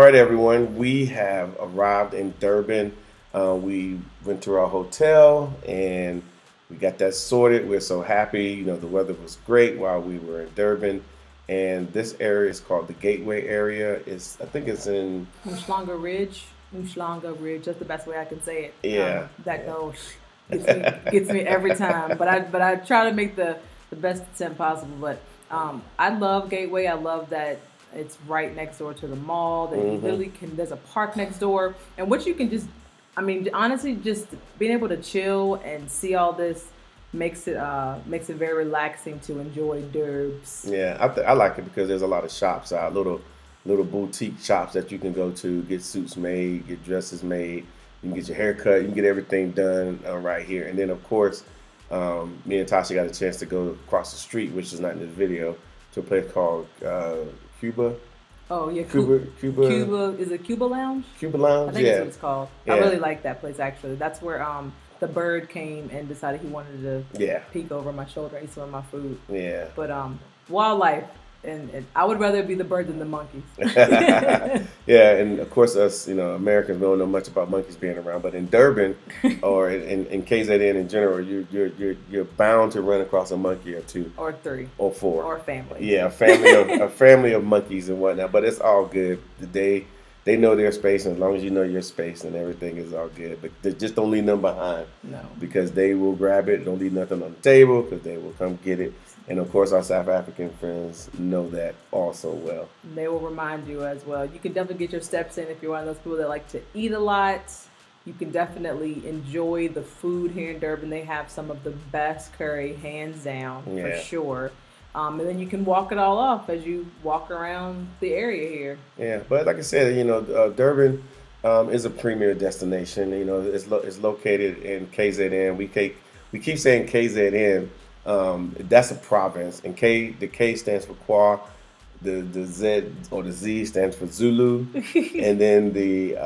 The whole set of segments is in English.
right, everyone. We have arrived in Durban. We went to our hotel and we got that sorted. We're so happy. The weather was great while we were in Durban. And this area is called the Gateway area. I think it's in, Umhlanga Ridge. Umhlanga Ridge. That's the best way I can say it. yeah, That goes gets me every time. But I try to make the best attempt possible. But I love Gateway. I love that it's right next door to the mall. That you literally can. There's a park next door, and what you can just. I mean, honestly, just being able to chill and see all this makes it very relaxing to enjoy Derbs. yeah. I like it because there's a lot of shops out, little boutique shops that you can go to, get suits made, get dresses made. You can get your hair cut. You can get everything done right here. And then, of course, me and Tasha got a chance to go across the street, which is not in this video, to a place called Cuba. Oh yeah, Cuba is it Cuba Lounge? Cuba I Lounge. think that's Yeah, what it's called. I yeah, really like that place actually. That's where the bird came and decided he wanted to yeah, peek over my shoulder and eat some of my food. yeah. But wildlife and I would rather it be the bird than the monkeys. Yeah, and of course, us, Americans, we don't know much about monkeys being around. But in Durban, or in KZN in general, you're bound to run across a monkey or two Or three. or four. Or a family. Yeah, a family of monkeys and whatnot. But it's all good. They know their space, and as long as you know your space, and everything is all good. But just don't leave them behind, No. because they will grab it. Don't leave nothing on the table because they will come get it. And of course, our South African friends know that also well. They will remind you as well. You can definitely get your steps in if you're one of those people that like to eat a lot. You can definitely enjoy the food here in Durban. They have some of the best curry, hands down, for Yeah. sure. And then you can walk it all off as you walk around the area here. Yeah, but like I said, Durban is a premier destination. It's located in KZN. We keep saying KZN. That's a province, and the K stands for Kwa, the Z or the Z stands for Zulu, and then the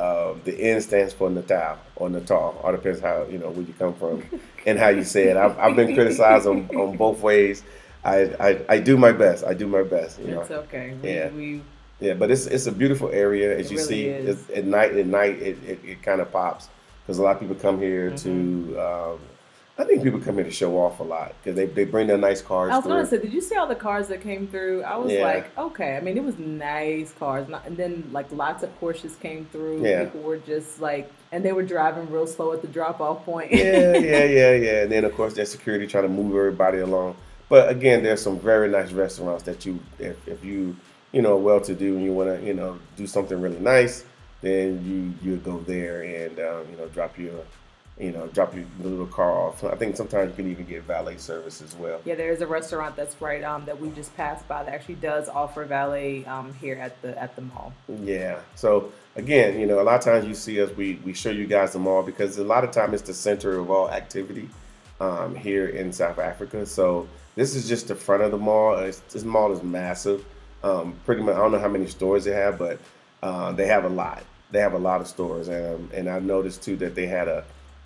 N stands for Natal or Natal. All depends how where you come from and how you say it. I've been criticized on both ways. I do my best. I do my best. It's okay. Yeah. We Yeah, but it's a beautiful area, as It you really see. is. At night, it kind of pops because a lot of people come here to. I think people come here to show off a lot because they bring their nice cars I was gonna through. say, did you see all the cars that came through? I was Yeah. like, okay. I mean, it was nice cars, and then like lots of Porsches came through. Yeah. People were just like, and they were driving real slow at the drop-off point. Yeah. And then of course there's security trying to move everybody along. But again, there's some very nice restaurants that if you are well to do and you want to do something really nice, then you go there and drop your little car off. I think sometimes you can even get valet service as well. Yeah, there is a restaurant that's right that we just passed by that actually does offer valet here at the mall. Yeah. So again, a lot of times you see us, we show you guys the mall because a lot of time it's the center of all activity here in South Africa. So this is just the front of the mall. This mall is massive. Pretty much, I don't know how many stores they have, but they have a lot. They have a lot of stores, and I noticed too that they had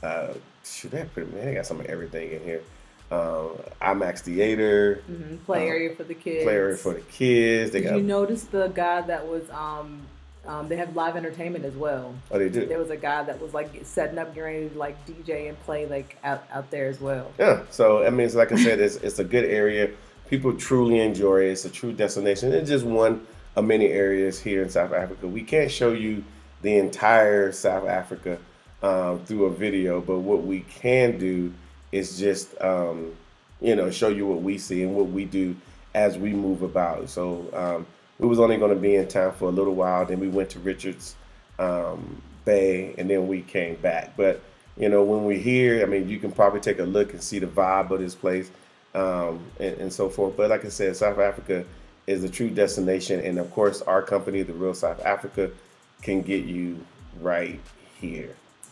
they got some of everything in here. IMAX theater, Play area for the kids. play area for the kids. They Did got you notice the guy that was they have live entertainment as well. oh they do. There was a guy that was like setting up, getting ready to like DJ and play like out there as well. Yeah, so I mean, it's like I said, it's a good area. People truly enjoy it. It's a true destination. It's just one of many areas here in South Africa. We can't show you the entire South Africa through a video, but what we can do is just show you what we see and what we do as we move about. So we was only going to be in town for a little while. Then we went to Richards Bay, and then we came back. But when we're here, I mean, you can probably take a look and see the vibe of this place and so forth. But like I said, South Africa is a true destination, and of course, our company, The Real South Africa, can get you right here.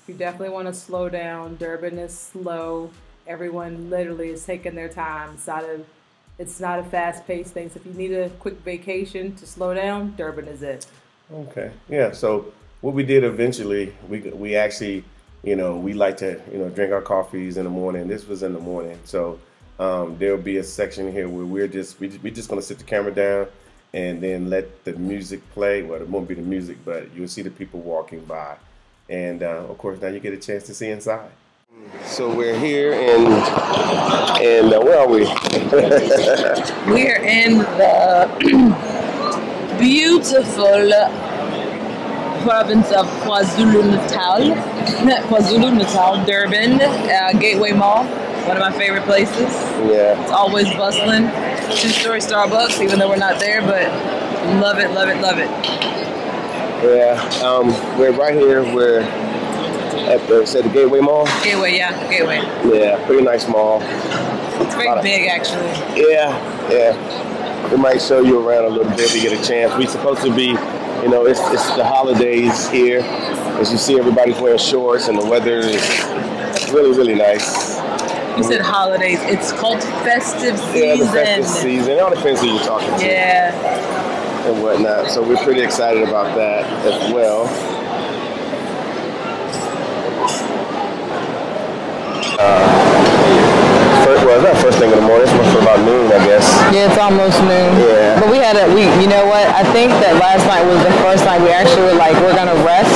You definitely want to slow down. Durban is slow. Everyone literally is taking their time. It's not a fast-paced thing. So if you need a quick vacation to slow down, Durban is it. Okay. Yeah. So what we did eventually, we actually, we like to, drink our coffees in the morning. This was in the morning. So there'll be a section here where we just gonna sit the camera down and then let the music play. Well, it won't be the music, but you'll see the people walking by. And of course, now you get a chance to see inside. So we're here and where are we? We're in the beautiful province of KwaZulu-Natal, Durban, Gateway Mall, one of my favorite places. Yeah. It's always bustling. 2-story Starbucks, even though we're not there, but love it, love it, love it. Yeah, we're right here. We're at the Gateway Mall. Gateway, yeah, Gateway. Yeah, pretty nice mall. It's very big, actually. Yeah. We might show you around a little bit if we get a chance. We're supposed to be, it's the holidays here. As you see, everybody's wearing shorts, and the weather is really, really nice. You said holidays. It's called festive season. Yeah, the festive season. It all depends who you're talking to. Yeah. And whatnot. So we're pretty excited about that as well. Well, it's not first thing in the morning. It's for about noon, I guess. Yeah, it's almost noon. Yeah. But you know what? I think that last night was the first night we actually were like, we're going to rest.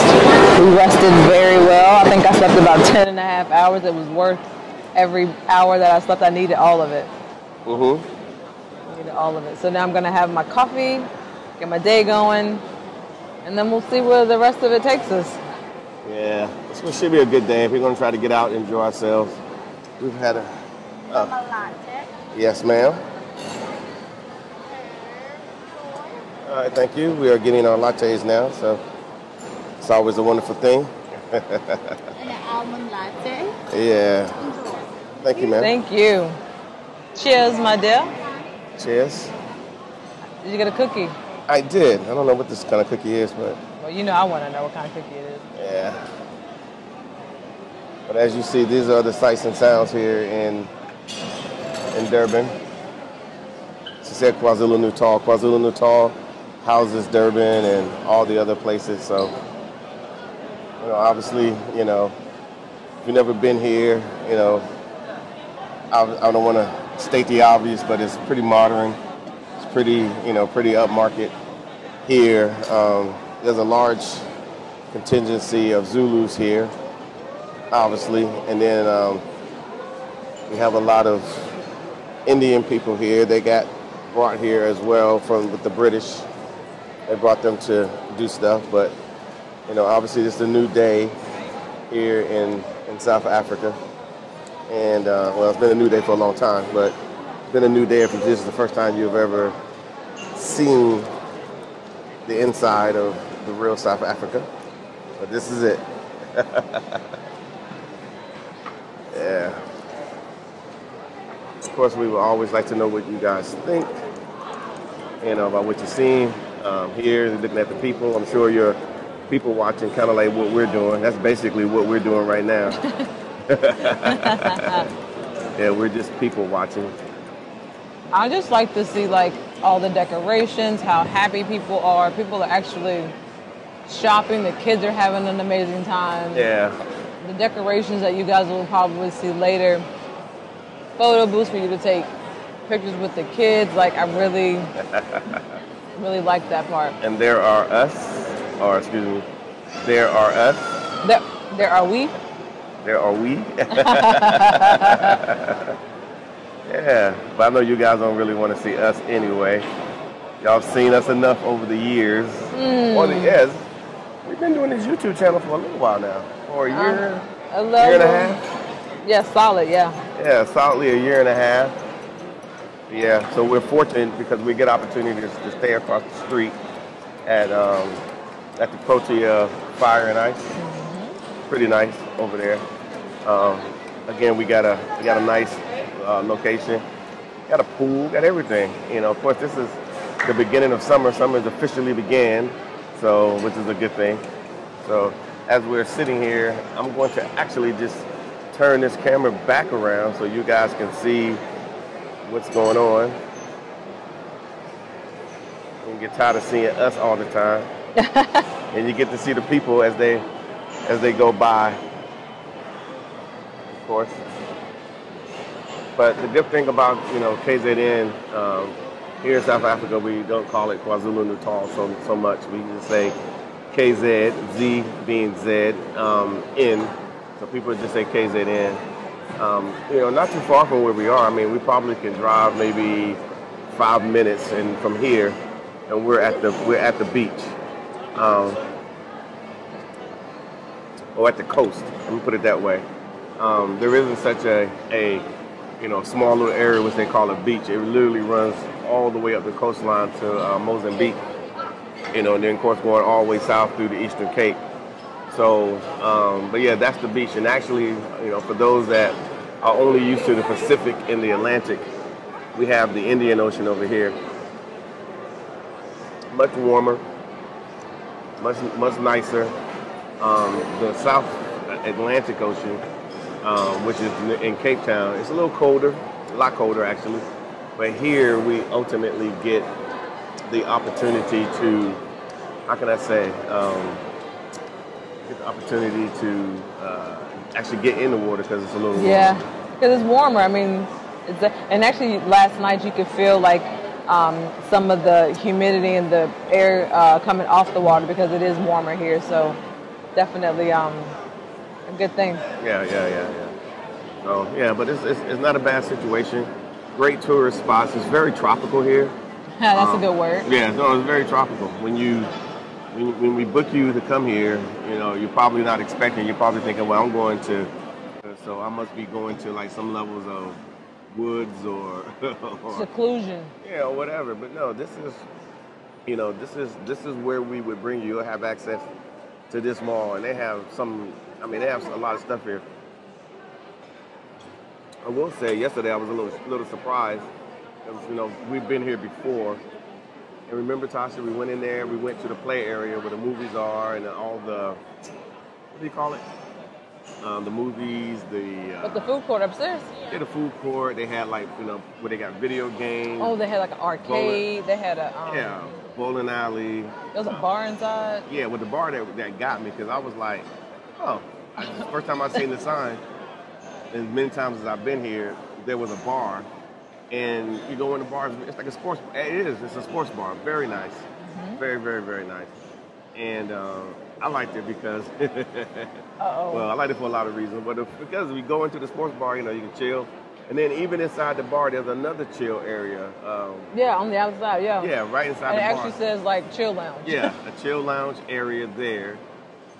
We rested very well. I think I slept about 10 and a half hours. It was worth every hour that I slept. I needed all of it. Mm-hmm. I needed all of it. So now I'm going to have my coffee, get my day going, and then we'll see where the rest of it takes us. Yeah, this should be a good day. We're going to try to get out and enjoy ourselves. We've had a latte. Yes, ma'am. All right, thank you. We are getting our lattes now, so it's always a wonderful thing. And an almond latte. Yeah. Thank you, ma'am. Thank you. Cheers, my dear. Cheers. Did you get a cookie? I did. I don't know what this kind of cookie is, but... Well, I want to know what kind of cookie it is. Yeah. But as you see, these are the sights and sounds here in Durban. She said KwaZulu-Natal. KwaZulu-Natal houses Durban and all the other places. So, obviously, if you've never been here, I don't want to state the obvious, but it's pretty modern. It's pretty, pretty upmarket here. There's a large contingency of Zulus here, obviously, and then we have a lot of Indian people here. They got brought here as well with the British. They brought them to do stuff, but obviously this is a new day here in South Africa, and it's been a new day for a long time, but it's been a new day if this is the first time you've ever seen the inside of the real South Africa. But this is it. Yeah. Of course, we would always like to know what you guys think, about what you're seeing here, looking at the people. I'm sure you're people watching kind of like what we're doing. That's basically what we're doing right now. Yeah, we're just people watching. I just like to see all the decorations, how happy people are. People are actually shopping. The kids are having an amazing time. Yeah. The decorations that you guys will probably see later. Photo booths for you to take pictures with the kids. I really, really like that part. And there are us. There are us. There are we. There are we. Yeah, but I know you guys don't really want to see us anyway. Y'all have seen us enough over the years. Yes, we've been doing this YouTube channel for a little while now. For a year, year and a half. Yeah, solid, yeah. Yeah, solidly a year and a half. Yeah, so we're fortunate because we get opportunities to stay across the street at the Protea Fire and Ice. Pretty nice over there. Again, we got a nice location. Got a pool, got everything. Of course, this is the beginning of summer. Summer's officially began, which is a good thing. So as we're sitting here, I'm going to actually just turn this camera back around so you guys can see what's going on. You get tired of seeing us all the time. And you get to see the people as they go by, of course. But the good thing about KZN Here in South Africa, we don't call it KwaZulu-Natal so much. We just say KZ, Z being Z, N. So people just say KZN. Not too far from where we are. I mean, we probably can drive maybe 5 minutes and from here, and we're at the beach, or at the coast. Let me put it that way. There isn't such a small little area which they call a beach. It literally runs all the way up the coastline to Mozambique. And then of course going all the way south through the Eastern Cape. So, but yeah, that's the beach. And actually, for those that are only used to the Pacific and the Atlantic, we have the Indian Ocean over here. Much warmer, much nicer. The South Atlantic Ocean, which is in Cape Town, it's a little colder, a lot colder actually. But here we ultimately get the opportunity to, how can I say, get the opportunity to actually get in the water because it's a little warmer. Yeah, because it's warmer. I mean, and actually last night you could feel like some of the humidity in the air coming off the water because it is warmer here. So definitely a good thing. Yeah. So yeah, but it's not a bad situation. Great tourist spots. It's very tropical here. That's a good word. Yeah, no, it's very tropical. When we book you to come here, you're probably not expecting. You're probably thinking, well, I'm going to, so I must be going to like some levels of woods or seclusion. Yeah, or whatever. But no, this is where we would bring you. You'll have access to this mall, and they have they have a lot of stuff here. I will say, yesterday I was a little surprised. Because, we've been here before. And remember, Tasha, we went in there, we went to the play area where the movies are and all the, what do you call it? The movies, But the food court upstairs? Yeah, the food court. They had where they got video games. Oh, they had like an arcade. They had a... bowling alley. There was a bar inside. Yeah, with the bar that got me because I was like, oh, the first time I seen the sign, and many times as I've been here, there was a bar. And you go in the bar, it's like a sports bar. It's a sports bar. Very nice. Mm-hmm. Very, very, very nice. And I liked it because, well, I liked it for a lot of reasons. But because we go into the sports bar, you can chill. And then even inside the bar, there's another chill area. Yeah, on the outside, yeah. Yeah, right inside the bar. It actually says, like, chill lounge. Yeah, a chill lounge area there.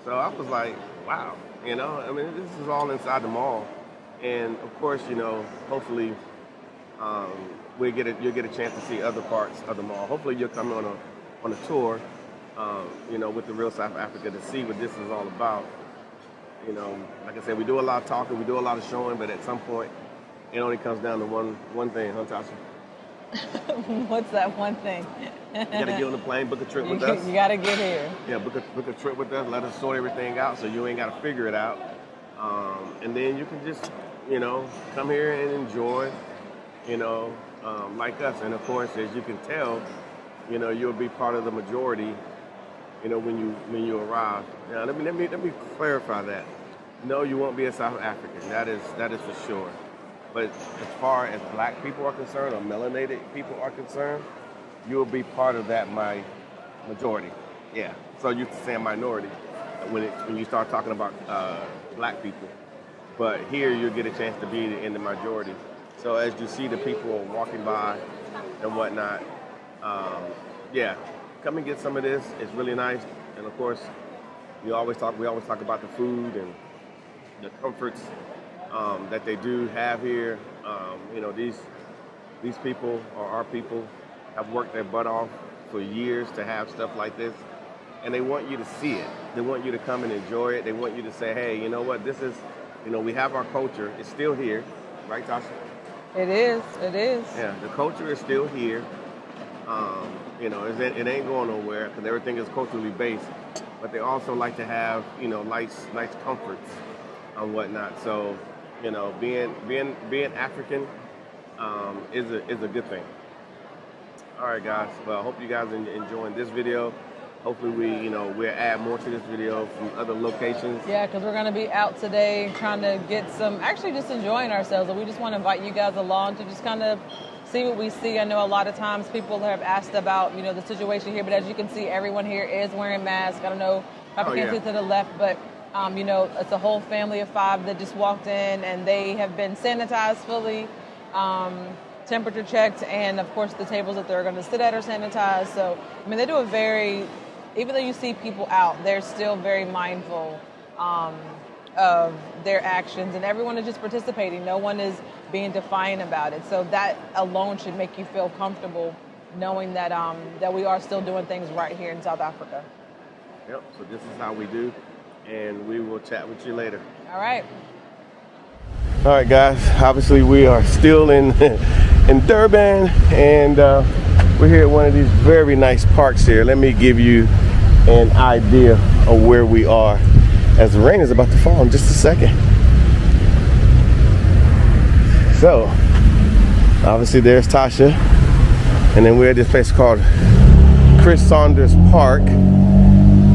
So I was like, wow. This is all inside the mall. And, of course, hopefully... you'll get a chance to see other parts of the mall. Hopefully you'll come on a tour, with the Real South Africa to see what this is all about. Like I said, we do a lot of talking, we do a lot of showing, but at some point, it only comes down to one thing, huh, Tasha? What's that one thing? You gotta get on the plane, book a trip with us. You gotta get here. Yeah, book a trip with us. Let us sort everything out, so you ain't gotta figure it out. And then you can just, come here and enjoy. Like us. And of course, as you can tell, you'll be part of the majority, when you arrive. Now, let me clarify that. No, you won't be a South African. That is for sure. But as far as black people are concerned, or melanated people are concerned, you'll be part of that majority. Yeah. So you say minority when you start talking about black people. But here you'll get a chance to be in the majority. So as you see the people walking by and whatnot, come and get some of this. It's really nice. And of course, we always talk about the food and the comforts that they do have here. These people, or our people, have worked their butt off for years to have stuff like this. And they want you to see it. They want you to come and enjoy it. They want you to say, hey, you know what, this is, we have our culture. It's still here. Right, Tasha? It is. Yeah, the culture is still here. It ain't going nowhere because everything is culturally based. But they also like to have, nice comforts and whatnot. So, being African is a good thing. All right, guys. Well, I hope you guys are enjoying this video. hopefully we'll add more to this video from other locations. Yeah, because we're going to be out today trying to get actually just enjoying ourselves. And we just want to invite you guys along to just kind of see what we see. I know a lot of times people have asked about, the situation here, but as you can see, everyone here is wearing masks. I don't know, probably can't see to the left, but it's a whole family of 5 that just walked in, and they have been sanitized fully, temperature checked, and of course the tables that they're going to sit at are sanitized. So, they do even though you see people out, they're still very mindful of their actions, and everyone is just participating. No one is being defiant about it. So that alone should make you feel comfortable knowing that that we are still doing things right here in South Africa. Yep, so this is how we do, and we will chat with you later. All right. All right, guys, obviously we are still in Durban, and we're here at one of these very nice parks here. Let me give you an idea of where we are as the rain is about to fall in just a second. So, obviously there's Tasha, and then we're at this place called Chris Saunders Park.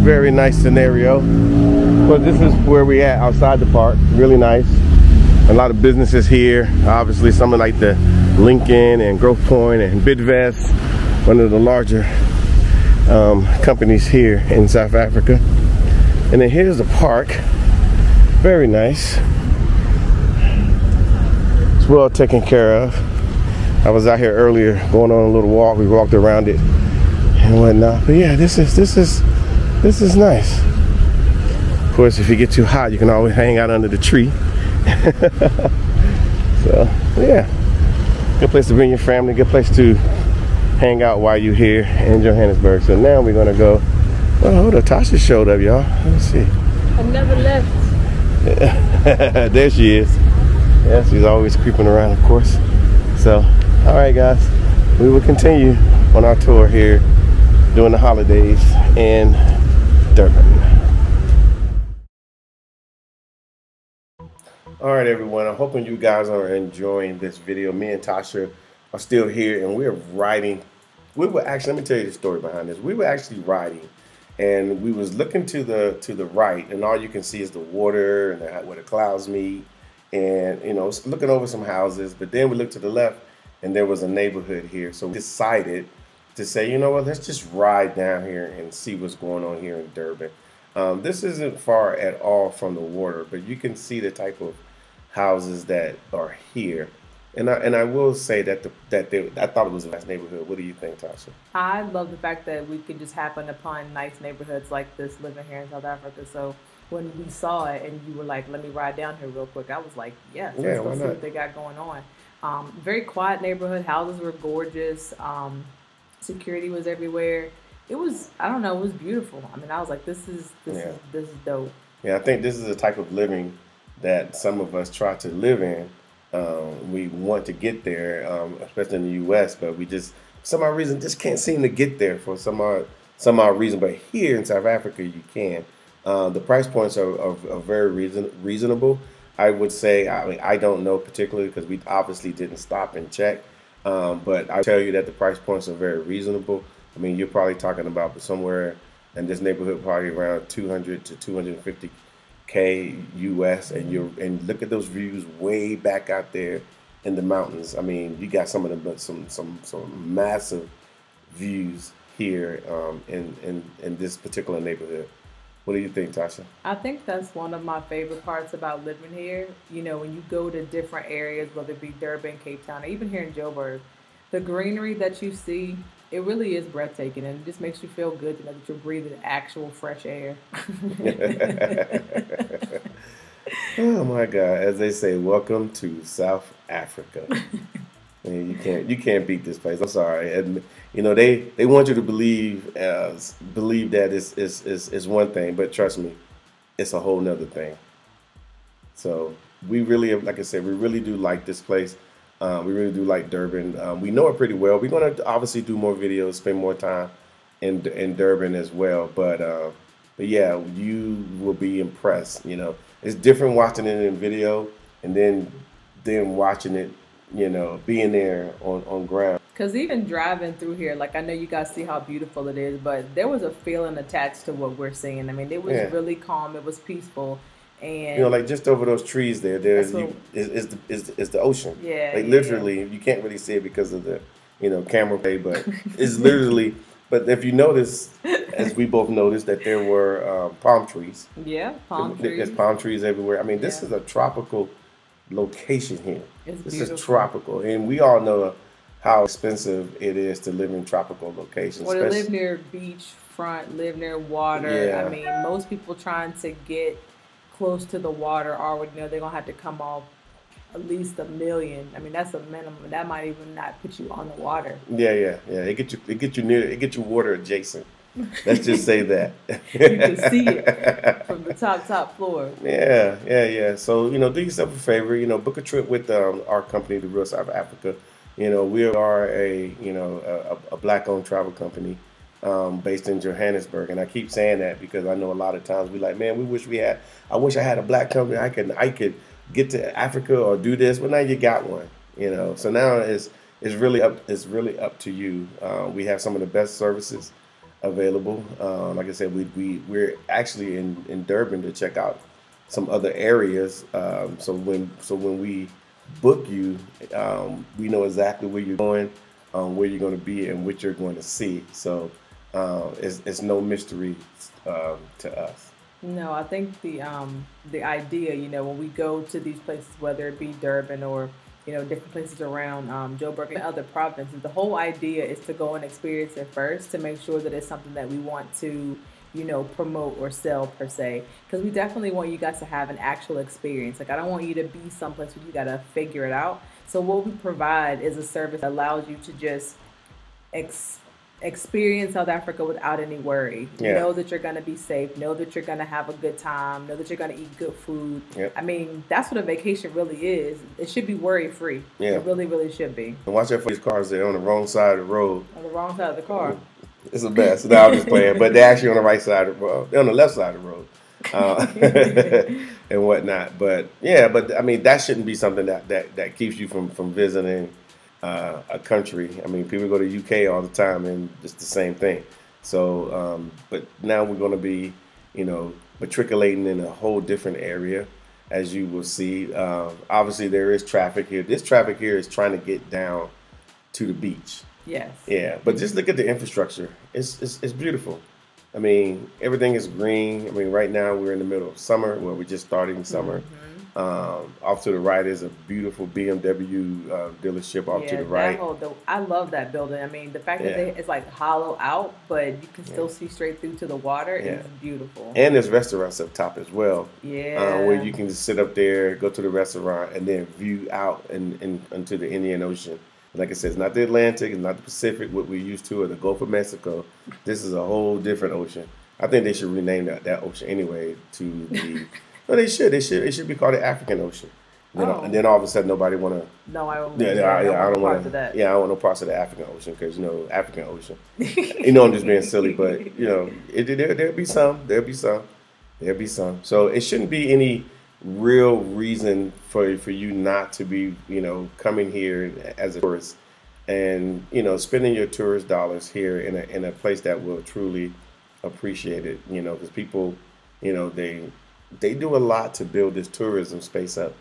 Very nice scenario. But this is where we at outside the park. Really nice. A lot of businesses here. Obviously something like the Lincoln and Growth Point and Bidvest, one of the larger companies here in South Africa. And then here's the park. Very nice. It's well taken care of. I was out here earlier going on a little walk. We walked around it and whatnot. But yeah, this is nice. Of course, if you get too hot, you can always hang out under the tree. So yeah, good place to bring your family, good place to hang out while you're here in Johannesburg. So now we're gonna go. Oh, hold up, Tasha showed up, y'all. Let's see. I never left. There she is. Yeah, she's always creeping around, of course. So, all right, guys, we will continue on our tour here during the holidays in Durban. All right, everyone, I'm hoping you guys are enjoying this video. Me and Tasha are still here, and we're riding. We were actually, let me tell you the story behind this. We were actually riding, and we was looking to the right, and all you can see is the water and where the clouds meet, and looking over some houses. But then we looked to the left, and there was a neighborhood here. So we decided to say, you know what, let's just ride down here and see what's going on here in Durban. This isn't far at all from the water, but you can see the type of houses that are here. And I will say that I thought it was a nice neighborhood. What do you think, Tasha? I love the fact that we could just happen upon nice neighborhoods like this living here in South Africa. So when we saw it and you were like, let me ride down here real quick, I was like, yes, let's go see what they got going on. Very quiet neighborhood. Houses were gorgeous. Security was everywhere. It was, I don't know, it was beautiful. I mean, I was like, this is dope. Yeah, I think this is the type of living that some of us try to live in. We want to get there, especially in the U.S., but we just, some odd reason, just can't seem to get there for some odd reason. But here in South Africa, you can. The price points are very reasonable. I would say, I mean, I don't know particularly because we obviously didn't stop and check, but I tell you that the price points are very reasonable. I mean, you're probably talking about somewhere in this neighborhood, probably around 200 to 250K US, and look at those views way back out there in the mountains. I mean, you got some of them, some massive views here in this particular neighborhood. What do you think, Tasha? I think that's one of my favorite parts about living here. You know, when you go to different areas, whether it be Durban, Cape Town, or even here in Joburg, the greenery that you see, it really is breathtaking, and it just makes you feel good to know that you're breathing actual fresh air. Oh my God! As they say, welcome to South Africa. And you can't beat this place. I'm sorry. And, you know, they want you to believe that it's one thing, but trust me, it's a whole nother thing. So we really, like I said, we really do like this place. We really do like Durban. We know it pretty well. We're going to obviously do more videos, spend more time in Durban as well. But yeah, you will be impressed. You know, it's different watching it in video and then watching it, you know, being there on ground. Because even driving through here, like I know you guys see how beautiful it is, but there was a feeling attached to what we're seeing. I mean, it was Yeah. really calm. It was peaceful, You know, and like just over those trees there, that's there's what. is the ocean. Yeah, Like yeah, yeah. literally, you can't really see it because of the, camera play, but it's literally. But if you notice, as we both noticed, that there were palm trees. Yeah, palm There's trees. palm trees everywhere. I mean, this Yeah, is a tropical location here. it's This is beautiful. tropical, and we all know how expensive it is to live in tropical locations, Or to live especially. near beachfront, live near water. I Yeah, mean, most people trying to get close to the water already know they're gonna have to come off at least $1 million. I mean, that's a minimum. That might even not put you on the water. yeah. It get you water adjacent. Let's just say that. You can see it from the top floor. Yeah. So, do yourself a favor, book a trip with our company, the Real South Africa. We are a black-owned travel company based in Johannesburg. And I keep saying that because I know a lot of times we like, man, I wish I had a black company. I could get to Africa or do this. Well, now you got one. So now it's really up to you. We have some of the best services available. Like I said, we're actually in Durban to check out some other areas. So when we book you, we know exactly where you're going, where you're going to be, and what you're going to see. So it's no mystery to us. No, I think the idea, when we go to these places, whether it be Durban or different places around Joburg and other provinces, the whole idea is to go and experience it first to make sure that it's something that we want to promote or sell per se. Because we definitely want you guys to have an actual experience. Like I don't want you to be someplace where you gotta figure it out. So what we provide is a service that allows you to just ex- experience South Africa without any worry. Yeah. Know that you're going to be safe. Know that you're going to have a good time. Know that you're going to eat good food. Yep. I mean, that's what a vacation really is. It should be worry free. Yeah. It really, really should be. And watch out for these cars. They're on the wrong side of the road. On the wrong side of the car. It's the best. No, I'm just playing. But they're actually on the right side of the road. They're on the left side of the road. And whatnot. But yeah, I mean, that shouldn't be something that keeps you from visiting a country. I mean, people go to UK all the time and it's the same thing. So, but now we're going to be, matriculating in a whole different area, as you will see. Obviously, there is traffic here. This traffic here is trying to get down to the beach. Yes. Yeah, but just look at the infrastructure. It's beautiful. I mean, everything is green. I mean, right now we're in the middle of summer, where we're just starting summer. Off to the right is a beautiful BMW dealership. Off to Yeah, the right, I love that building. I mean, the fact that yeah, it's like hollow out, but you can yeah, still see straight through to the water yeah. is beautiful. And there's restaurants up top as well, where Yeah. you can just sit up there, go to the restaurant, and then view out into the Indian Ocean. Like I said, it's not the Atlantic, it's not the Pacific, what we're used to, or the Gulf of Mexico. This is a whole different ocean. I think they should rename that ocean anyway to the. No, they should. It should be called the African Ocean. And then Oh, all of a sudden, nobody want to. no, I don't, Yeah, yeah, I don't I want no don't want parts of to. that. Yeah, I don't want no parts of the African Ocean because African Ocean. I'm just being silly, but there'll be some. There'll be some. So it shouldn't be any real reason for you not to be coming here as a tourist and spending your tourist dollars here in a place that will truly appreciate it. Because people, they do a lot to build this tourism space up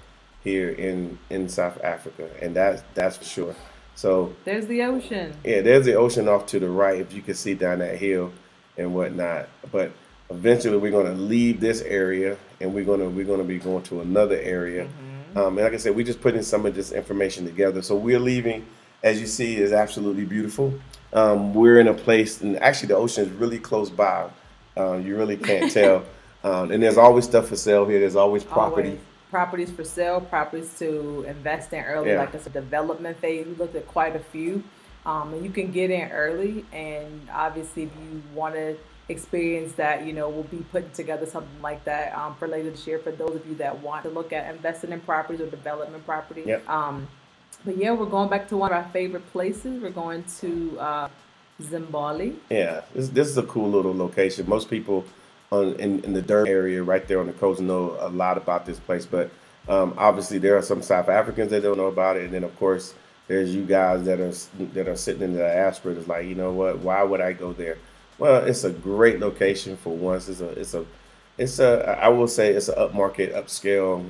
here in South Africa, and that's for sure. So There's the ocean. yeah, there's the ocean off to the right if you can see down that hill and whatnot. But eventually we're gonna leave this area and we're gonna be going to another area. And like I said, we just putting some of this information together. So we're leaving, as you see, is absolutely beautiful. We're in a place, and actually the ocean is really close by. You really can't tell. And there's always stuff for sale here. There's always property. Always properties for sale, properties to invest in early, Yeah. like it's a development phase. We looked at quite a few, and you can get in early. And obviously, if you want to experience that, we'll be putting together something like that for later this year for those of you that want to look at investing in properties or development property. Yep. But yeah, we're going back to one of our favorite places. We're going to Zimbabwe. Yeah, this is a cool little location. Most people in the Durban area, right there on the coast, know a lot about this place. But obviously, there are some South Africans that don't know about it, and then of course, There's you guys that are sitting in the diaspora that's like, you know what? Why would I go there? Well, it's a great location for once. It's a I will say it's an upmarket, upscale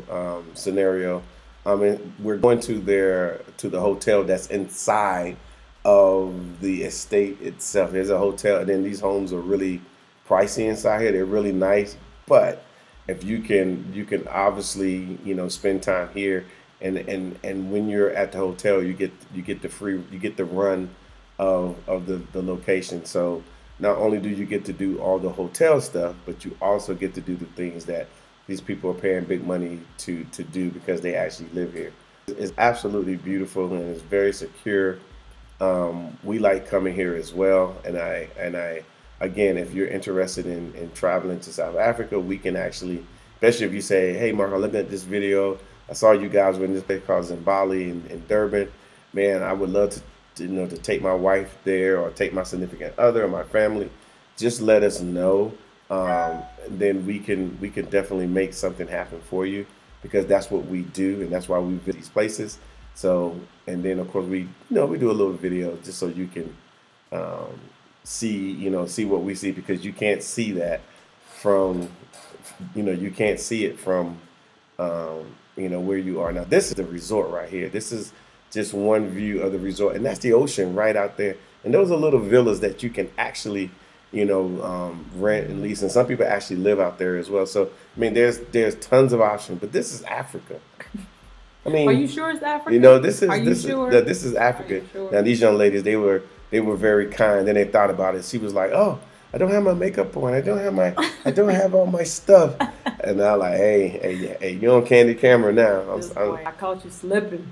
scenario. I mean, we're going to the hotel that's inside of the estate itself. There's a hotel, and then these homes are really pricey inside here. They're really nice, but if you can obviously spend time here, and when you're at the hotel, you get the run of the location. So not only do you get to do all the hotel stuff, but you also get to do the things that these people are paying big money to do because they actually live here. It's absolutely beautiful and it's very secure. We like coming here as well, and I again, if you're interested in traveling to South Africa, we can actually, especially if you say, hey Mark, I'm looking at this video, I saw you guys were in this place called Zimbali in Durban. Man, I would love to take my wife there or take my significant other or my family. Just let us know. Then we can definitely make something happen for you, because that's what we do and that's why we visit these places. So, and then of course we do a little video just so you can see what we see, because you can't see that from you can't see it from where you are. Now this is the resort right here. This is just one view of the resort, and that's the ocean right out there. And those are little villas that you can actually rent and lease, and some people actually live out there as well. So I mean, there's tons of options, but this is Africa. I mean, are you sure it's Africa? This is Africa. Sure? Now these young ladies, they were very kind. Then they thought about it. She was like, "Oh, I don't have my makeup on. I don't have all my stuff." And I'm like, "Hey, you on Candy camera now?" I caught you slipping.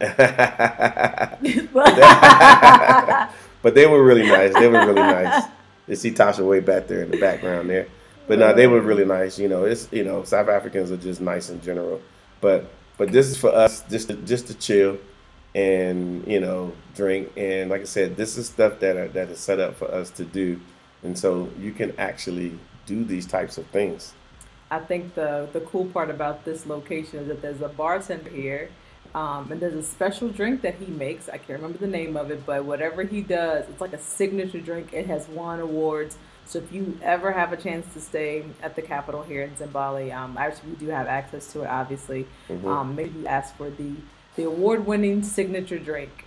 But they were really nice. They were really nice. You see Tasha way back there in the background there. But no, they were really nice. It's South Africans are just nice in general. But this is for us just to chill and drink, and like I said, this is stuff that is set up for us to do, and so you can actually do these types of things. I think the cool part about this location is that there's a bartender here, and there's a special drink that he makes. I can't remember the name of it, but whatever he does, it's like a signature drink. It has won awards. So if you ever have a chance to stay at the Capitol here in Zimbali, actually we do have access to it, obviously. Mm-hmm. Maybe you ask for the award-winning signature drink.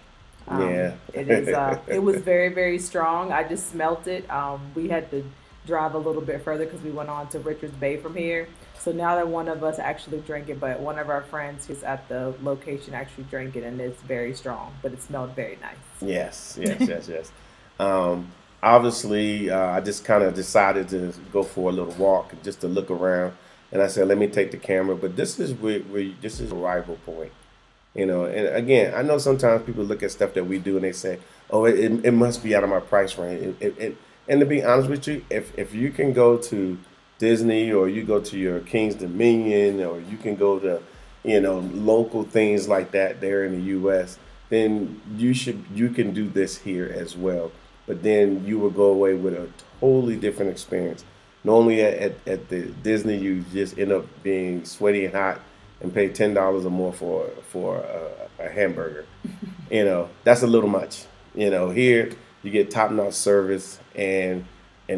Yeah. It is. It was very, very strong. I just smelt it. We had to drive a little bit further because we went on to Richards Bay from here. So now that one of us actually drank it, but one of our friends who's at the location actually drank it, and it's very strong, but it smelled very nice. Yes. Obviously, I just kind of decided to go for a little walk just to look around, and I said, let me take the camera. But this is this is a rival point, And again, I know sometimes people look at stuff that we do and they say, oh, it must be out of my price range. And to be honest with you, if you can go to Disney, or you go to your King's Dominion, or you can go to, local things like that there in the U.S., then you can do this here as well. But then you will go away with a totally different experience. Normally at the Disney, you just end up being sweaty and hot and pay $10 or more for a hamburger. That's a little much. Here you get top-notch service and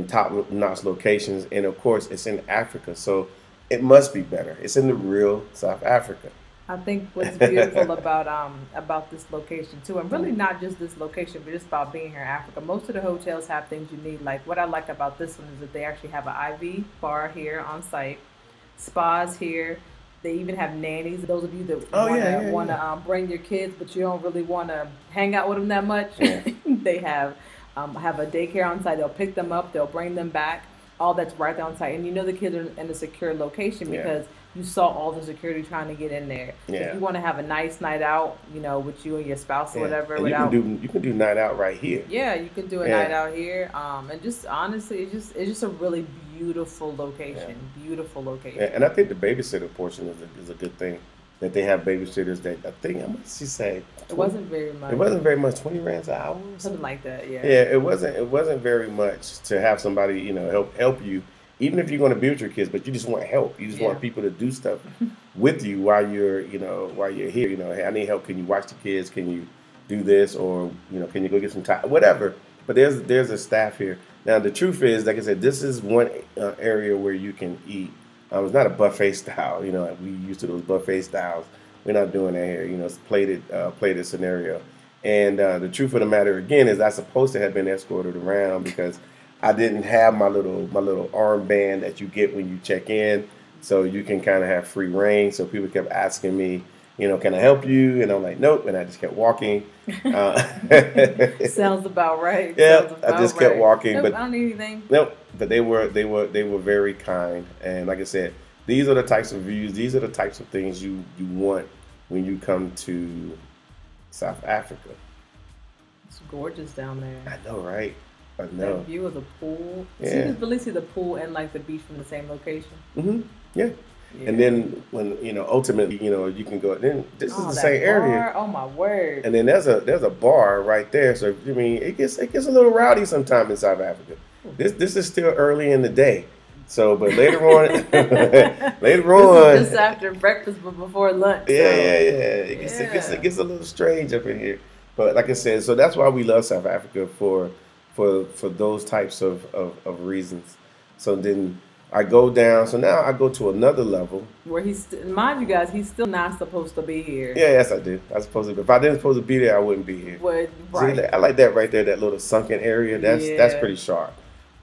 top-notch locations, and of course it's in Africa, so it must be better. It's in the real South Africa. I think what's beautiful about this location too, and really not just this location, but just about being here in Africa, most of the hotels have things you need. Like what I like about this one is that they actually have an IV bar here on site, spas here. They even have nannies. Those of you that want to bring your kids, but you don't really want to hang out with them that much, they have a daycare on site. They'll pick them up. They'll bring them back. All that's right there on site. And the kids are in a secure location because you saw all the security trying to get in there. Yeah. If you want to have a nice night out, with you and your spouse or whatever. And you can do night out right here. Yeah, you can do a night out here. And just honestly, it's just a really beautiful location. Yeah. Beautiful location. And I think the babysitter portion is a good thing. That they have babysitters that I think, how much did she say? 20, it wasn't very much. It wasn't very much, 20 rands an hour? Something like that, yeah. Yeah, it wasn't very much to have somebody, help you, even if you're going to be with your kids, but you just want help. You just want people to do stuff with you while you're here. Hey, I need help. Can you watch the kids? Can you do this, or can you go get some time, whatever. But there's a staff here. Now the truth is, like I said, this is one area where you can eat. It's not a buffet style. We used to those buffet styles. We're not doing that here. It's plated scenario. And the truth of the matter again is, I supposed to have been escorted around because I didn't have my little armband that you get when you check in, so you can kind of have free reign. So people kept asking me, can I help you? And I'm like, nope. And I just kept walking. Sounds about right. Yeah, I just kept walking. Nope, but I don't need anything. Nope. But they were very kind. And like I said, these are the types of views. These are the types of things you want when you come to South Africa. It's gorgeous down there. I know, right? I know. That view of the pool. Yeah. So you can really see the pool and like the beach from the same location. Mm-hmm. Yeah. Yeah. And then when ultimately you can go. Then this is the that same bar. area. Oh my word! And then there's a bar right there. So I mean, it gets a little rowdy sometime in South Africa. This is still early in the day. So, but later on, This is just after breakfast, but before lunch. Yeah. It gets a little strange up in here. But like I said, so that's why we love South Africa for those types of reasons. So then I go down. So now I go to another level. Where mind you guys, he's still not supposed to be here. Yeah, yes, I do. I supposed to. If I didn't supposed to be there, I wouldn't be here. Right. See, I like that right there, that little sunken area. That's pretty sharp.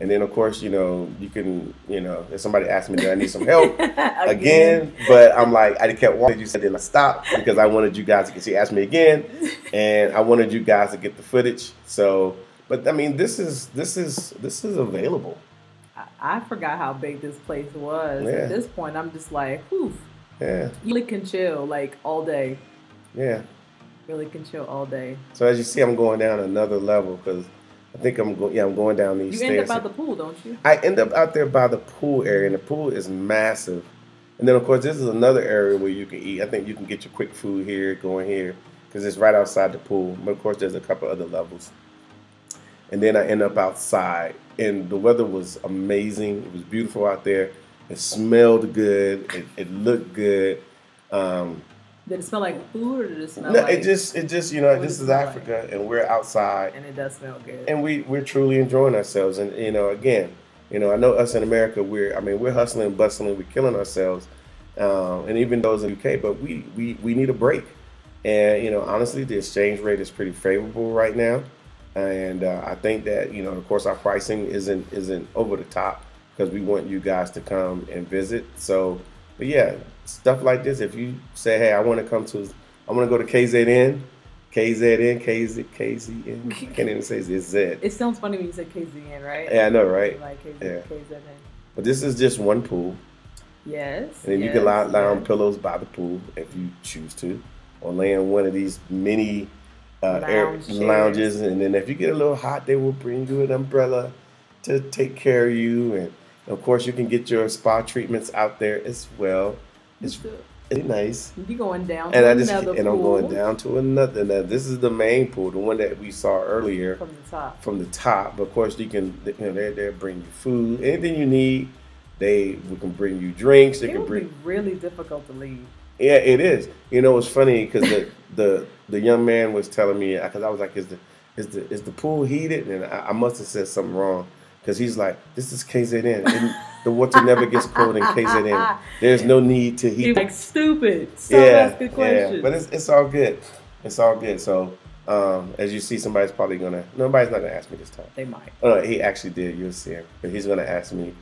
And then of course, you can, if somebody asks me, do I need some help again? But I'm like, I kept walking. You said, then I stopped because I wanted you guys to. She asked me again, and I wanted you guys to get the footage. So, but I mean, this is available. I forgot how big this place was. Yeah. At this point, I'm just like, whew. Yeah. You really can chill like all day. Yeah. Really can chill all day. So as you see, I'm going down another level because I think I'm going down these stairs. You end up by the pool, don't you? I end up out there by the pool area, and the pool is massive. And then, of course, this is another area where you can eat. I think you can get your quick food here, going here, because it's right outside the pool. But, of course, there's a couple other levels. And then I end up outside, and the weather was amazing. It was beautiful out there. It smelled good. It looked good. Did it smell like food, or did it smell No, like... it just this is Africa, and we're outside. And it does smell good. And we're truly enjoying ourselves. And, again, I know us in America, we're hustling and bustling, we're killing ourselves. And even those in the UK, but we need a break. And, honestly, the exchange rate is pretty favorable right now. And I think that, of course, our pricing isn't over the top because we want you guys to come and visit. So, but yeah, stuff like this, if you say, hey, I want to go to KZN, KZN, I can't even say it's Z. It sounds funny when you say KZN, right? Yeah, I know, right? Like Yeah. KZN. But this is just one pool. Yes. And then you can lie on pillows by the pool if you choose to, or lay in one of these mini lounges. And then if you get a little hot, they will bring you an umbrella to take care of you. And of course, you can get your spa treatments out there as well. It's really nice. You're going down And to another pool. I'm going down to another. Now, this is the main pool, the one that we saw earlier. From the top. But of course, you can, they'll bring you food, anything you need. We can bring you drinks. It would be really difficult to leave. Yeah, it is. It's funny because the young man was telling me, because I was like, is the pool heated? And I must have said something wrong because he's like, this is KZN. And the water never gets cold in KZN. There's no need to heat. He's like, stupid. Stop asking questions. Yeah, but it's all good. It's all good. So as you see, nobody's not gonna ask me this time. They might. Oh, no, he actually did. You'll see him, but he's gonna ask me,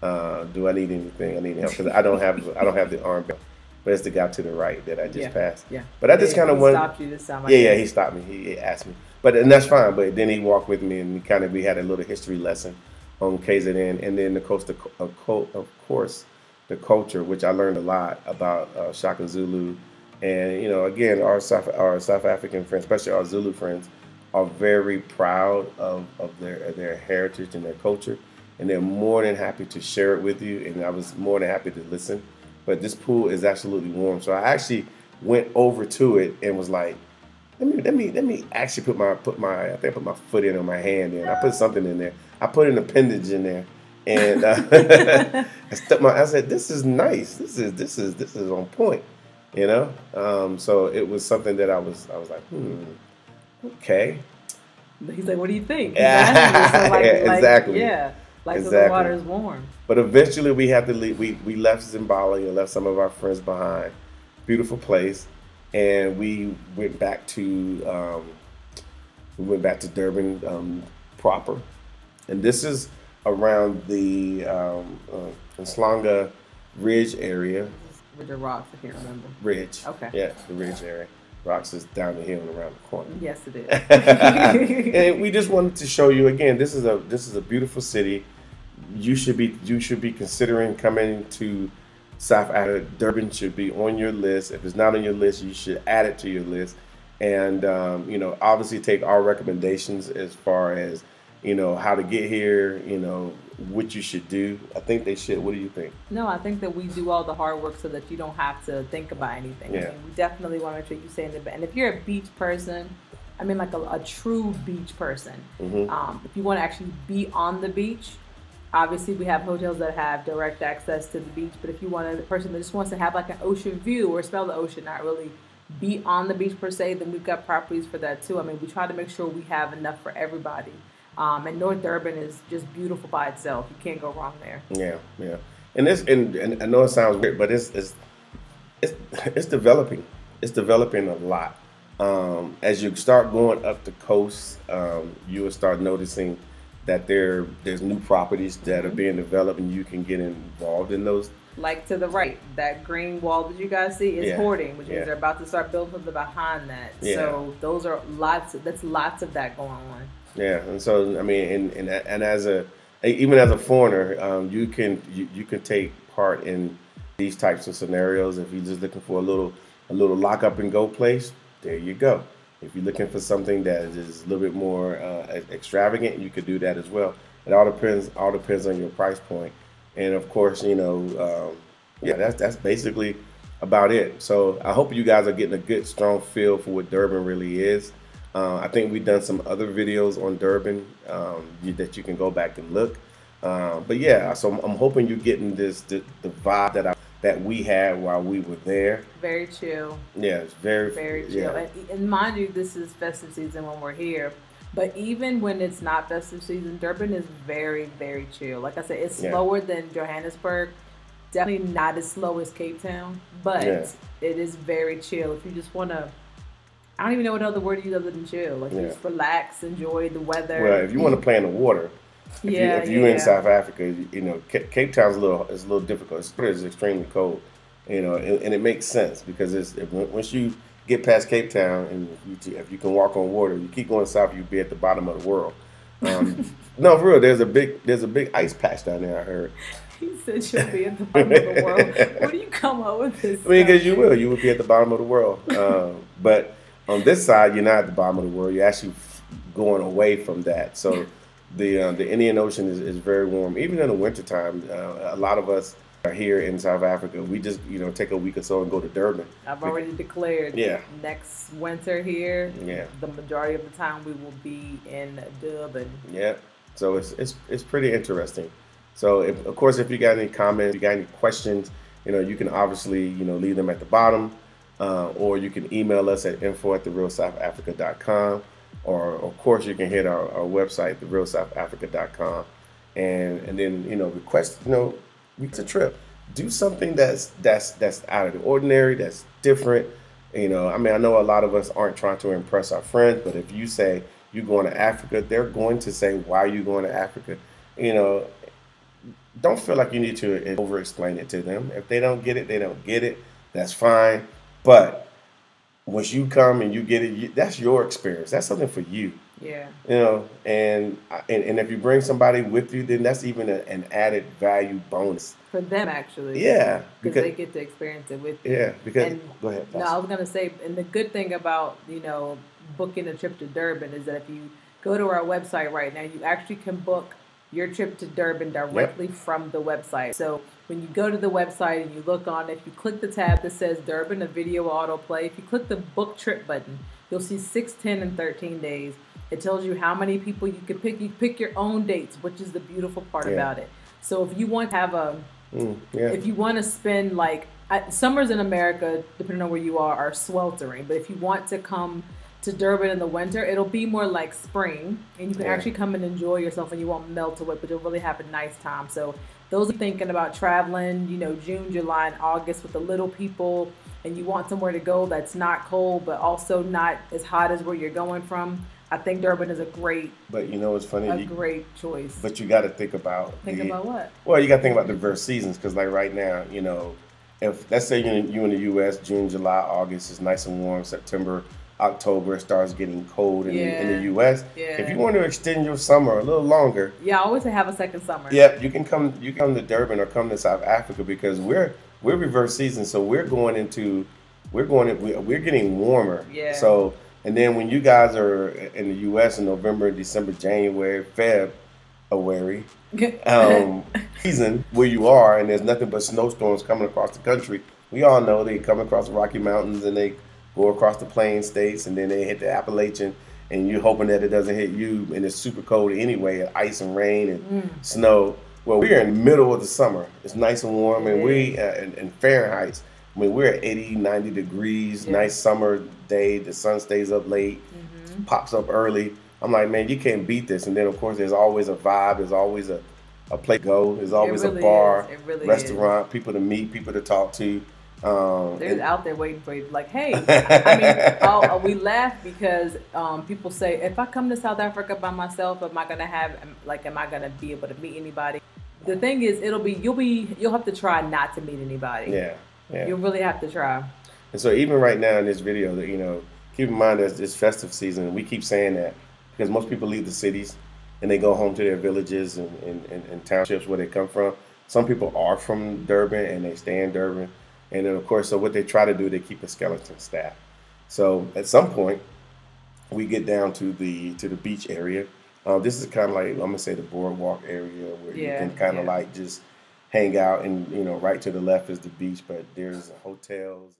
do I need anything? I need help because I don't have the armband. But it's the guy to the right that I just passed. Yeah. But I just kind of went. He stopped you this time. Yeah, he stopped me. He asked me. And that's fine. But then he walked with me, and we had a little history lesson on KZN, and then of course the culture, which I learned a lot about Shaka Zulu, and again our South African friends, especially our Zulu friends, are very proud of their heritage and their culture, and they're more than happy to share it with you. And I was more than happy to listen. But this pool is absolutely warm, so I actually went over to it and was like, let me actually put my foot in, or my hand in. I put something in there. I put an appendage in there, and I said, this is nice. This is on point, So it was something that I was like, Okay. He's like, what do you think? Yeah, So exactly. Yeah, like so Exactly. the water is warm. But eventually we had to leave. We left Zimbabwe and left some of our friends behind. Beautiful place, and we went back to Durban proper, and this is around the Nslanga Ridge area. With the rocks, I can't remember. Ridge. Okay. Yeah, the Ridge area. Rocks is down the hill and around the corner. Yes, it is. And we just wanted to show you again. This is a beautiful city. You should be considering coming to South Africa. Durban should be on your list. If it's not on your list, you should add it to your list. And obviously take our recommendations as far as how to get here. What you should do. I think they should. What do you think? No, I think that we do all the hard work so that you don't have to think about anything. Yeah. I mean, we definitely want to make sure you stay in the bed. And if you're a beach person, I mean like a true beach person, if you want to actually be on the beach, obviously we have hotels that have direct access to the beach. But if you want a person that just wants to have like an ocean view or smell the ocean, not really be on the beach per se, then we've got properties for that too. I mean, we try to make sure we have enough for everybody. And North Durban is just beautiful by itself. You can't go wrong there. Yeah. And I know it sounds weird, but it's developing. It's developing a lot. As you start going up the coast, you will start noticing that there's new properties that are being developed, and you can get involved in those. Like to the right, that green wall that you guys see is hoarding, which means Yeah. they're about to start building something behind that. Yeah. So those are lots of that going on. Yeah, and so I mean, and as even as a foreigner, you can take part in these types of scenarios. If you're just looking for a little lock up and go place, there you go. If you're looking for something that is a little bit more extravagant, you could do that as well. It all depends on your price point, and of course, that's basically about it. So I hope you guys are getting a good, strong feel for what Durban really is. I think we've done some other videos on Durban that you can go back and look. But yeah, so I'm hoping you're getting the vibe that we had while we were there. Very chill. Yeah, it's very Very chill. Yeah. And mind you, this is festive season when we're here. But even when it's not festive season, Durban is very, very chill. Like I said, it's slower than Johannesburg. Definitely not as slow as Cape Town, but it is very chill. If you just want to, I don't even know what other word to use other than chill. Like just relax, enjoy the weather. Well, if you want to play in the water, if you're in South Africa, Cape Town's a little difficult. It's extremely cold, and it makes sense because once you get past Cape Town and if you can walk on water, you keep going south, you'll be at the bottom of the world. No, for real, there's a big ice patch down there. I heard. He said you'll be at the bottom of the world. Where do you come up with this? I mean, because you will be at the bottom of the world. But on this side, you're not at the bottom of the world. You're actually going away from that. So the Indian Ocean is very warm. Even in the wintertime, a lot of us are here in South Africa. We just take a week or so and go to Durban. I've already declared next winter here. Yeah. The majority of the time we will be in Durban. Yeah. So it's pretty interesting. So of course, if you got any comments, you got any questions, you can obviously leave them at the bottom, or you can email us at info@therealsouthafrica.com, or of course you can hit our website, therealsouthafrica.com, and then request a trip. Do something that's out of the ordinary, that's different. I mean, I know a lot of us aren't trying to impress our friends, but if you say you're going to Africa, they're going to say, why are you going to Africa? Don't feel like you need to over-explain it to them. If they don't get it, they don't get it. That's fine. But once you come and you get it, that's your experience. That's something for you. Yeah. And if you bring somebody with you, then that's even an added value bonus. For them, actually. Yeah. Because they get to experience it with you. Yeah. Because, go ahead. No, I was going to say, and the good thing about, booking a trip to Durban is that if you go to our website right now, you actually can book your trip to Durban directly from the website. So when you go to the website and you look on it, if you click the tab that says Durban, a video autoplay, if you click the book trip button, you'll see 6, 10, and 13 days. It tells you how many people you can pick. You pick your own dates, which is the beautiful part about it. So if you want to have if you want to spend summers in America, depending on where you are sweltering. But if you want to come to Durban in the winter, it'll be more like spring, and you can actually come and enjoy yourself, and you won't melt away, but you'll really have a nice time. So those are thinking about traveling, you know, June, July, and August with the little people, and you want somewhere to go that's not cold, but also not as hot as where you're going from. I think Durban is a great, But you know, it's funny. great choice. But you got to think about About what? Well, you got to think about the diverse seasons, because like right now, you know, if let's say you in the U.S., June, July, August is nice and warm. September, October it starts getting cold in the U.S. If you want to extend your summer a little longer, I always have a second summer. Yep, you can come. You come to Durban or come to South Africa, because we're reverse season, so we're getting warmer. Yeah. So. And then when you guys are in the U.S. in November, December, January, February, season where you are, and there's nothing but snowstorms coming across the country. We all know they come across the Rocky Mountains and they go across the Plain States, and then they hit the Appalachian, and you're hoping that it doesn't hit you, and it's super cold anyway, ice and rain and snow. Well, we're in the middle of the summer. It's nice and warm, and we in Fahrenheit. I mean, we're at 80, 90 degrees, nice summer day. The sun stays up late, pops up early. I'm like, man, you can't beat this. And then, of course, there's always a vibe. There's always a place to go. There's always a bar, restaurant, people to meet, people to talk to. They're out there waiting for you. Like, hey, I mean, we laugh because people say, if I come to South Africa by myself, am I gonna be able to meet anybody? The thing is, you'll have to try not to meet anybody. Yeah. You'll really have to try. And so even right now in this video, that, you know, keep in mind that it's festive season, and we keep saying that because most people leave the cities and they go home to their villages and townships where they come from. Some people are from Durban and they stay in Durban. And then, of course, so what they try to do, they keep a skeleton staff. So at some point, we get down to the beach area. This is kind of like, I'm going to say, the boardwalk area where you can kind of like just hang out, and you know, right to the left is the beach, but there's hotels.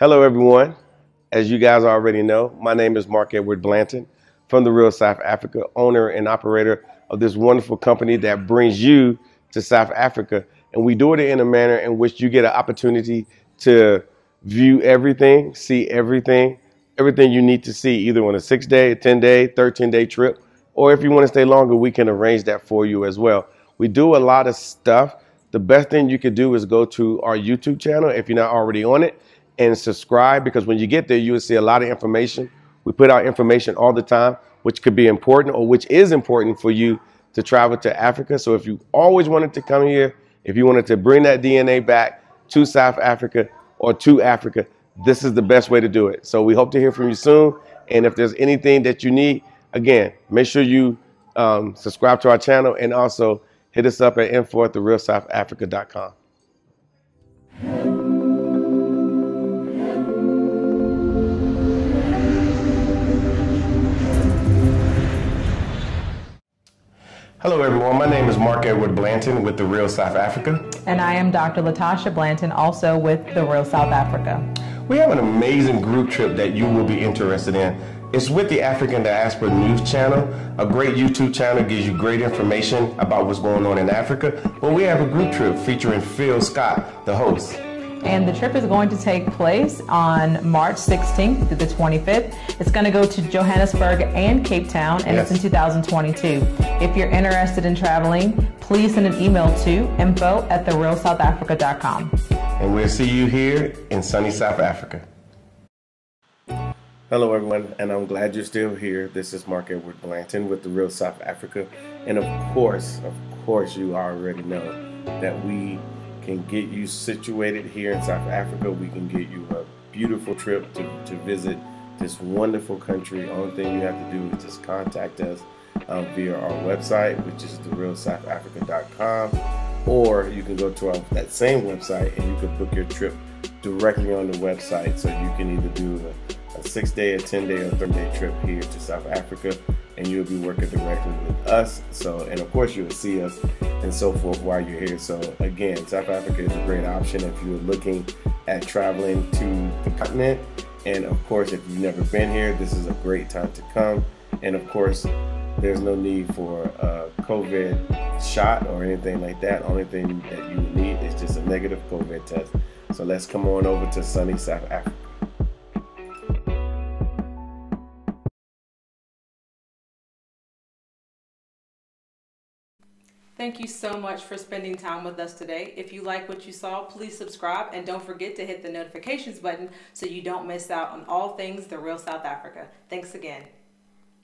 Hello, everyone. As you guys already know, my name is Mark Edward Blanton from The Real South Africa, owner and operator of this wonderful company that brings you to South Africa. And we do it in a manner in which you get an opportunity to view everything, see everything you need to see, either on a 6-day, 10-day, 13-day trip, or if you want to stay longer, we can arrange that for you as well. We do a lot of stuff. The best thing you could do is go to our YouTube channel if you're not already on it and subscribe, because when you get there, you will see a lot of information. We put out information all the time, which could be important or which is important for you to travel to Africa. So if you always wanted to come here, if you wanted to bring that DNA back to South Africa or to Africa, this is the best way to do it. So we hope to hear from you soon. And if there's anything that you need, again, make sure you subscribe to our channel and also hit us up at info@therealsouthafrica.com. Hello, everyone. My name is Mark Edward Blanton with The Real South Africa. And I am Dr. Latasha Blanton, also with The Real South Africa. We have an amazing group trip that you will be interested in. It's with the African Diaspora News Channel. A great YouTube channel, gives you great information about what's going on in Africa. But we have a group trip featuring Phil Scott, the host. And the trip is going to take place on March 16th to the 25th. It's going to go to Johannesburg and Cape Town, and It's in 2022. If you're interested in traveling, please send an email to info@therealsouthafrica.com. And we'll see you here in sunny South Africa. Hello, everyone, and I'm glad you're still here. This is Mark Edward Blanton with The Real South Africa. And of course, you already know that we can get you situated here in South Africa. We can get you a beautiful trip to visit this wonderful country. Only thing you have to do is just contact us via our website, which is therealsouthafrica.com, or you can go to that same website and you can book your trip directly on the website. So you can either do a 6-day, a 10-day, or 30-day trip here to South Africa, and you'll be working directly with us. So, and of course you'll see us and so forth while you're here. So again, South Africa is a great option if you're looking at traveling to the continent. And of course, if you've never been here, this is a great time to come. And of course, there's no need for a COVID shot or anything like that. Only thing that you need is just a negative COVID test. So let's come on over to sunny South Africa. Thank you so much for spending time with us today. If you like what you saw, please subscribe and don't forget to hit the notifications button so you don't miss out on all things The Real South Africa. Thanks again.